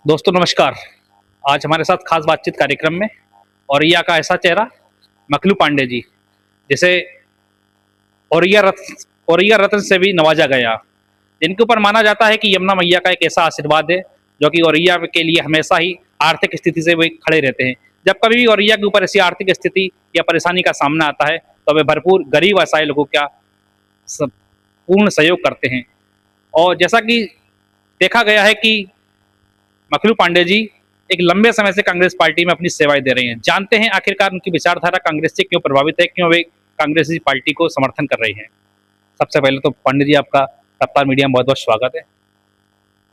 दोस्तों नमस्कार। आज हमारे साथ खास बातचीत कार्यक्रम में औरैया का ऐसा चेहरा मकलू पांडे जी, जिसे औरैया रत्न से भी नवाजा गया, जिनके ऊपर माना जाता है कि यमुना मैया का एक ऐसा आशीर्वाद है जो कि औरैया के लिए हमेशा ही आर्थिक स्थिति से वे खड़े रहते हैं। जब कभी भी औरैया के ऊपर ऐसी आर्थिक स्थिति या परेशानी का सामना आता है तो वे भरपूर गरीब असहाय लोगों का पूर्ण सहयोग करते हैं। और जैसा कि देखा गया है कि मखलू पांडे जी एक लंबे समय से कांग्रेस पार्टी में अपनी सेवाएं दे रहे हैं। जानते हैं आखिरकार उनकी विचारधारा कांग्रेस से क्यों प्रभावित है, क्यों वे कांग्रेस पार्टी को समर्थन कर रहे हैं। सबसे पहले तो पांडे जी, आपका रफ्तार मीडिया में बहुत बहुत स्वागत है।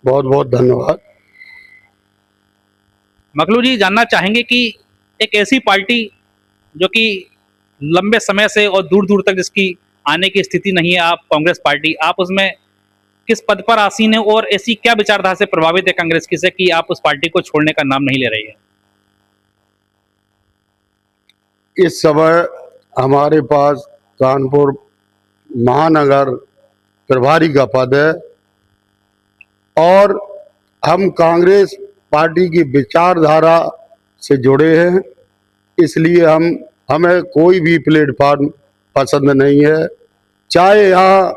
बहुत बहुत धन्यवाद। मखलू जी, जानना चाहेंगे कि एक ऐसी पार्टी जो कि लंबे समय से और दूर दूर तक जिसकी आने की स्थिति नहीं है, आप कांग्रेस पार्टी, आप उसमें किस पद पर आसीन है और ऐसी क्या विचारधारा से प्रभावित है कांग्रेस की से कि आप उस पार्टी को छोड़ने का नाम नहीं ले रही है। इस समय हमारे पास कानपुर महानगर प्रभारी का पद है और हम कांग्रेस पार्टी की विचारधारा से जुड़े हैं, इसलिए हमें कोई भी प्लेटफॉर्म पसंद नहीं है, चाहे यहाँ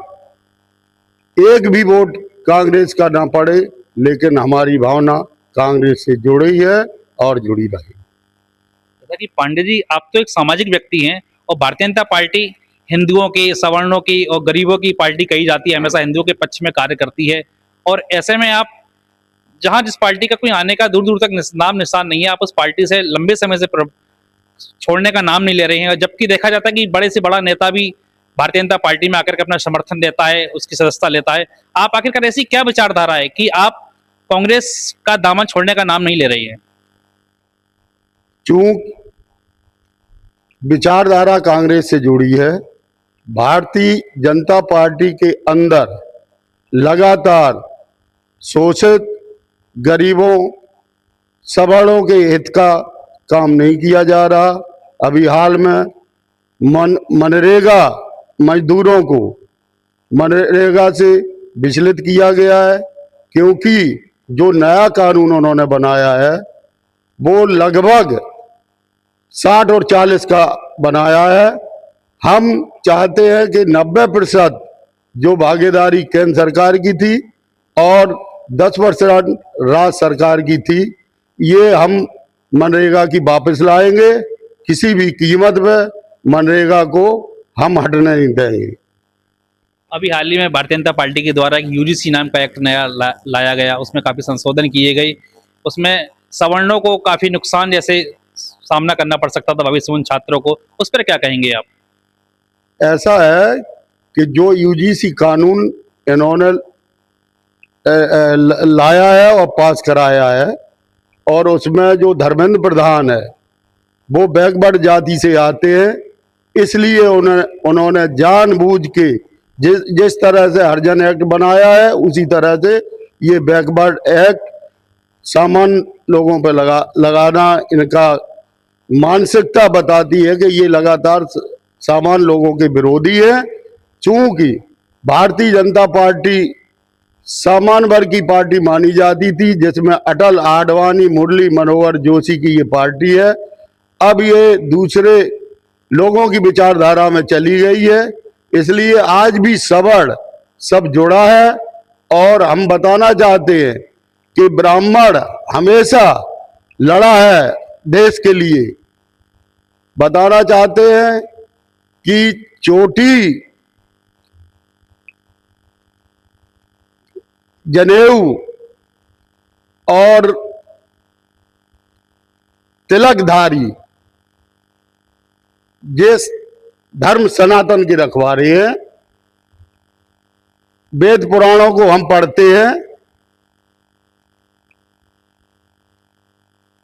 एक भी वोट कांग्रेस का ना पड़े, लेकिन हमारी भावना कांग्रेस से जुड़ी है और जुड़ी रही। जैसा कि पांडे जी, आप तो एक सामाजिक व्यक्ति हैं और भारतीय जनता पार्टी हिंदुओं की, सवर्णों की और गरीबों की पार्टी कही जाती है, हमेशा हिंदुओं के पक्ष में कार्य करती है। और ऐसे में आप जहां जिस पार्टी का कोई आने का दूर दूर तक नाम निशान नहीं है, आप उस पार्टी से लंबे समय से छोड़ने का नाम नहीं ले रहे हैं। जबकि देखा जाता है कि बड़े से बड़ा नेता भी भारतीय जनता पार्टी में आकर के अपना समर्थन देता है, उसकी सदस्यता लेता है। आप आखिरकार ऐसी क्या विचारधारा है कि आप कांग्रेस का दामन छोड़ने का नाम नहीं ले रही है। चूंकि विचारधारा कांग्रेस से जुड़ी है, भारतीय जनता पार्टी के अंदर लगातार शोषित गरीबों सवर्णों के हित का काम नहीं किया जा रहा। अभी हाल में मनरेगा मजदूरों को मनरेगा से विचलित किया गया है, क्योंकि जो नया कानून उन्होंने बनाया है वो लगभग 60 और 40 का बनाया है। हम चाहते हैं कि 90% जो भागीदारी केंद्र सरकार की थी और 10% राज्य सरकार की थी, ये हम मनरेगा की वापस लाएंगे। किसी भी कीमत पर मनरेगा को हम हटने नहीं देंगे। अभी हाल ही में भारतीय जनता पार्टी के द्वारा एक यूजीसी नाम का एक्ट नया लाया गया, उसमें काफी संशोधन किए गए। उसमें सवर्णों को काफी नुकसान जैसे सामना करना पड़ सकता था भविष्य में उन छात्रों को, उस पर क्या कहेंगे आप। ऐसा है कि जो यूजीसी कानून इन्होंने लाया है और पास कराया है, और उसमें जो धर्मेंद्र प्रधान है वो बैकवर्ड जाति से आते हैं, इसलिए उन्होंने जानबूझ के जिस तरह से हरिजन एक्ट बनाया है उसी तरह से ये बैकवर्ड एक्ट सामान्य लोगों पर लगाना इनका मानसिकता बताती है कि ये लगातार सामान्य लोगों के विरोधी है। चूंकि भारतीय जनता पार्टी सामान्य वर्ग की पार्टी मानी जाती थी, जिसमें अटल, आडवाणी, मुरली मनोहर जोशी की ये पार्टी है, अब ये दूसरे लोगों की विचारधारा में चली गई है, इसलिए आज भी सवर्ण सब जुड़ा है। और हम बताना चाहते हैं कि ब्राह्मण हमेशा लड़ा है देश के लिए। बताना चाहते हैं कि चोटी, जनेऊ और तिलकधारी जिस धर्म सनातन की रखवारे हैं, वेद पुराणों को हम पढ़ते हैं,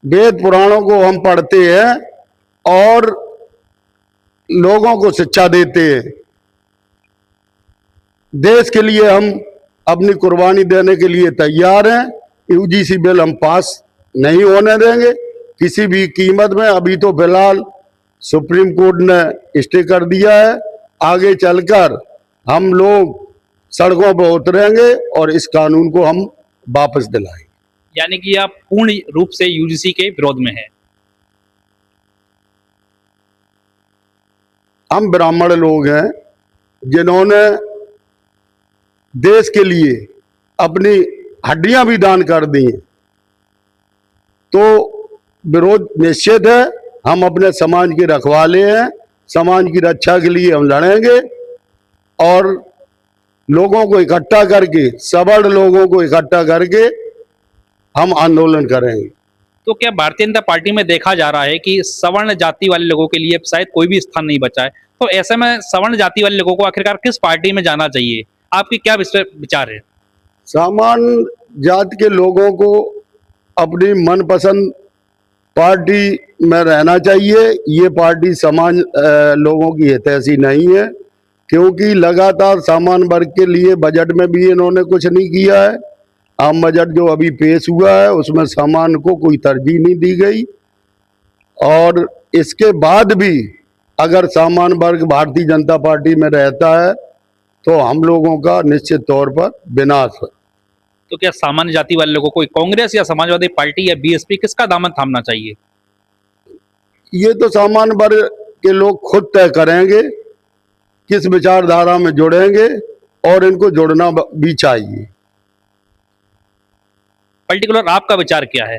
वेद पुराणों को हम पढ़ते हैं और लोगों को शिक्षा देते हैं। देश के लिए हम अपनी कुर्बानी देने के लिए तैयार हैं। यूजीसी बिल हम पास नहीं होने देंगे किसी भी कीमत में। अभी तो फिलहाल सुप्रीम कोर्ट ने स्टे कर दिया है, आगे चलकर हम लोग सड़कों पर उतरेंगे और इस कानून को हम वापस दिलाएंगे। यानी कि आप पूर्ण रूप से यूजीसी के विरोध में हैं। हम ब्राह्मण लोग हैं जिन्होंने देश के लिए अपनी हड्डियां भी दान कर दी हैं, तो विरोध निश्चित है। हम अपने समाज के रखवाले हैं, समाज की रक्षा के लिए हम लड़ेंगे और लोगों को इकट्ठा करके, सवर्ण लोगों को इकट्ठा करके हम आंदोलन करेंगे। तो क्या भारतीय जनता पार्टी में देखा जा रहा है कि सवर्ण जाति वाले लोगों के लिए शायद कोई भी स्थान नहीं बचा है, तो ऐसे में सवर्ण जाति वाले लोगों को आखिरकार किस पार्टी में जाना चाहिए? आपकी क्या विचार है? सामान्य जाति के लोगों को अपनी मनपसंद पार्टी में रहना चाहिए। ये पार्टी समाज लोगों की हितैषी नहीं है, क्योंकि लगातार सामान्य वर्ग के लिए बजट में भी इन्होंने कुछ नहीं किया है। आम बजट जो अभी पेश हुआ है उसमें सामान्य को कोई तरजीह नहीं दी गई, और इसके बाद भी अगर सामान्य वर्ग भारतीय जनता पार्टी में रहता है तो हम लोगों का निश्चित तौर पर विनाश है। तो क्या सामान्य जाति वाले लोगों को कांग्रेस या समाजवादी पार्टी या बीएसपी किसका दामन थामना चाहिए? ये तो सामान्य वर्ग के लोग खुद तय करेंगे किस विचारधारा में जुड़ेंगे, और इनको जुड़ना भी चाहिए। पर्टिकुलर आपका विचार क्या है?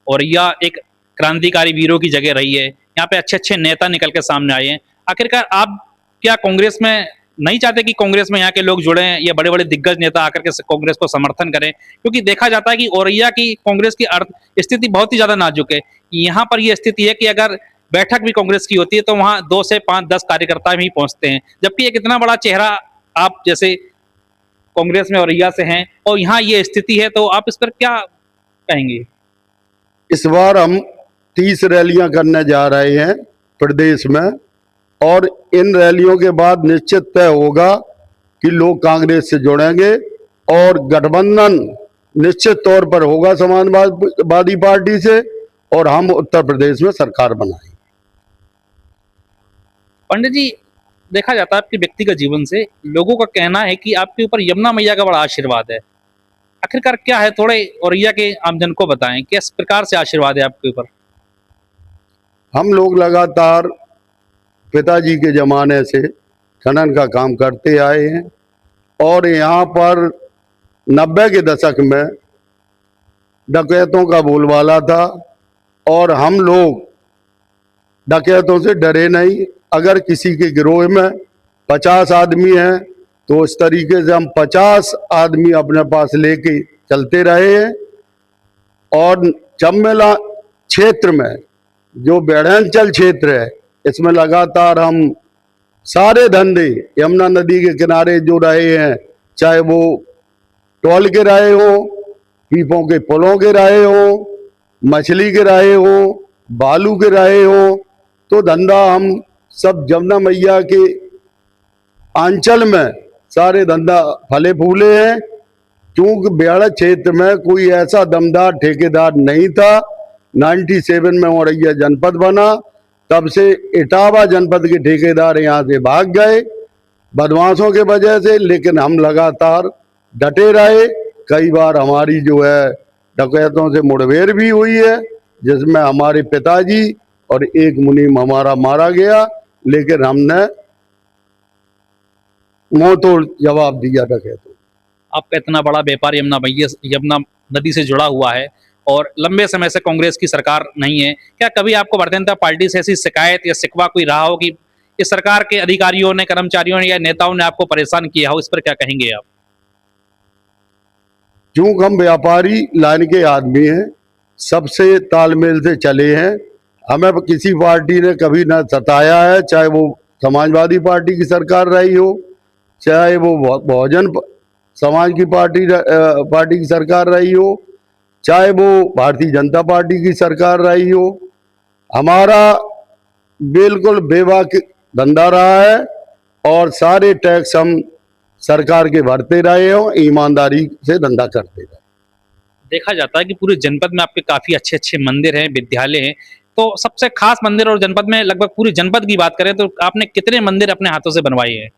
और यह एक क्रांतिकारी वीरों की जगह रही है, यहाँ पे अच्छे अच्छे नेता निकल के सामने आए हैं। आखिरकार आप क्या कांग्रेस में नहीं चाहते कि कांग्रेस में यहाँ के लोग जुड़ें या बड़े बड़े दिग्गज नेता आकर के कांग्रेस को समर्थन करें? क्योंकि देखा जाता है कि औरैया की कांग्रेस की स्थिति बहुत ही ज्यादा नाजुक है। यहाँ पर यह स्थिति है कि अगर बैठक भी कांग्रेस की होती है तो वहां 2 से 5 10 कार्यकर्ता भी पहुंचते हैं, जबकि एक इतना बड़ा चेहरा आप जैसे कांग्रेस में औरैया से हैं और यहाँ ये स्थिति है, तो आप इस पर क्या कहेंगे? इस बार हम 30 रैलियां करने जा रहे हैं प्रदेश में, और इन रैलियों के बाद निश्चित तय होगा कि लोग कांग्रेस से जुड़ेंगे और गठबंधन निश्चित तौर पर होगा समाजवादी पार्टी से, और हम उत्तर प्रदेश में सरकार बनाएंगे। पंडित जी, देखा जाता है आपके व्यक्तिगत जीवन से लोगों का कहना है कि आपके ऊपर यमुना मैया का बड़ा आशीर्वाद है। आखिरकार क्या है, थोड़े औरैया के आमजन को बताएं, किस प्रकार से आशीर्वाद है आपके ऊपर? हम लोग लगातार पिताजी के ज़माने से खनन का काम करते आए हैं, और यहाँ पर 90 के दशक में डकैतों का बोलबाला था, और हम लोग डकैतों से डरे नहीं। अगर किसी के गिरोह में 50 आदमी हैं तो इस तरीके से हम 50 आदमी अपने पास लेके चलते रहे हैं। और चम्मेला क्षेत्र में जो बेढ़ंचल क्षेत्र है, इसमें लगातार हम सारे धंधे यमुना नदी के किनारे जो रहे हैं, चाहे वो टोल के रहे हो, पीपों के पुलों के रहे हो, मछली के रहे हो, बालू के रहे हो, तो धंधा हम सब यमुना मैया के आंचल में सारे धंधा फले फूले हैं। क्योंकि बेड़ा क्षेत्र में कोई ऐसा दमदार ठेकेदार नहीं था। 97 में औरैया जनपद बना, तब से इटावा जनपद के ठेकेदार यहाँ से भाग गए बदमाशों के वजह से, लेकिन हम लगातार डटे रहे। कई बार हमारी जो है डकैतों से मुठभेड़ भी हुई है, जिसमें हमारे पिताजी और एक मुनीम हमारा मारा गया, लेकिन हमने मुंहतोड़ जवाब दिया डकैतों। आपका इतना बड़ा व्यापार यमुना नदी से जुड़ा हुआ है और लंबे समय से कांग्रेस की सरकार नहीं है, क्या कभी आपको भारतीय जनता पार्टी से ऐसी शिकायत या शिकवा कोई रहा हो कि इस सरकार के अधिकारियों ने, कर्मचारियों ने या नेताओं ने आपको परेशान किया हो? इस पर क्या कहेंगे आप? क्योंकि हम व्यापारी लाइन के आदमी हैं, सबसे तालमेल से चले हैं। हमें किसी पार्टी ने कभी ना सताया है, चाहे वो समाजवादी पार्टी की सरकार रही हो, चाहे वो बहुजन समाज की पार्टी की सरकार रही हो, चाहे वो भारतीय जनता पार्टी की सरकार रही हो। हमारा बिल्कुल बेबाक धंधा रहा है, और सारे टैक्स हम सरकार के भरते रहे हो, ईमानदारी से धंधा करते रहे। देखा जाता है कि पूरे जनपद में आपके काफी अच्छे अच्छे मंदिर हैं, विद्यालय हैं, तो सबसे खास मंदिर और जनपद में लगभग पूरे जनपद की बात करें तो आपने कितने मंदिर अपने हाथों से बनवाए हैं?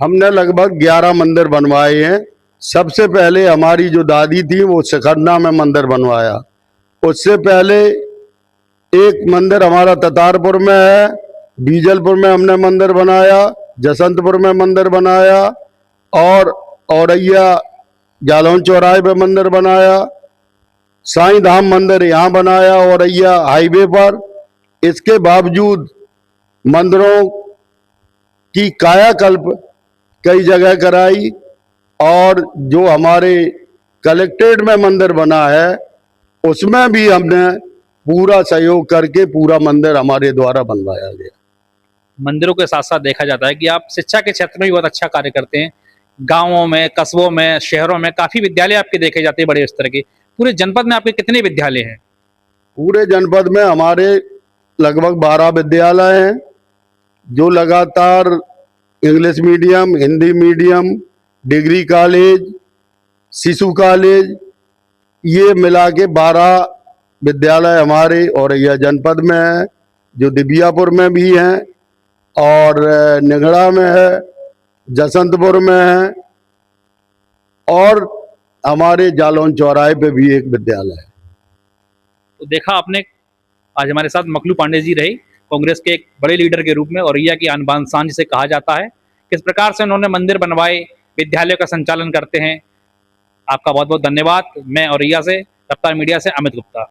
हमने लगभग 11 मंदिर बनवाए हैं, सबसे पहले हमारी जो दादी थी वो सिखरना में मंदिर बनवाया। उससे पहले एक मंदिर हमारा ततारपुर में है, बीजलपुर में हमने मंदिर बनाया, जसंतपुर में मंदिर बनाया और औरैया जालौन चौराहे पे मंदिर बनाया, साईं धाम मंदिर यहाँ बनाया औरैया हाईवे पर। इसके बावजूद मंदिरों की कायाकल्प कई जगह कराई और जो हमारे कलेक्ट्रेट में मंदिर बना है उसमें भी हमने पूरा सहयोग करके पूरा मंदिर हमारे द्वारा बनवाया गया। मंदिरों के साथ साथ देखा जाता है कि आप शिक्षा के क्षेत्र में भी बहुत अच्छा कार्य करते हैं। गांवों में, कस्बों में, शहरों में काफी विद्यालय आपके देखे जाते हैं बड़े स्तर के। पूरे जनपद में आपके कितने विद्यालय हैं? पूरे जनपद में हमारे लगभग 12 विद्यालय हैं जो लगातार English medium, Hindi medium, degree college, शिशु कॉलेज, ये मिला के 12 विद्यालय हमारे औरैया जनपद में है, जो दिबियापुर में भी हैं और निगड़ा में है, जसंतपुर में है और हमारे जालौन चौराहे पे भी एक विद्यालय है। तो देखा आपने, आज हमारे साथ मखलू पांडे जी रहे, कांग्रेस के एक बड़े लीडर के रूप में, औरैया की आन बान शान जिसे कहा जाता है। किस प्रकार से उन्होंने मंदिर बनवाए, विद्यालयों का संचालन करते हैं। आपका बहुत बहुत धन्यवाद। मैं औरैया से, रफ्तार मीडिया से अमित गुप्ता।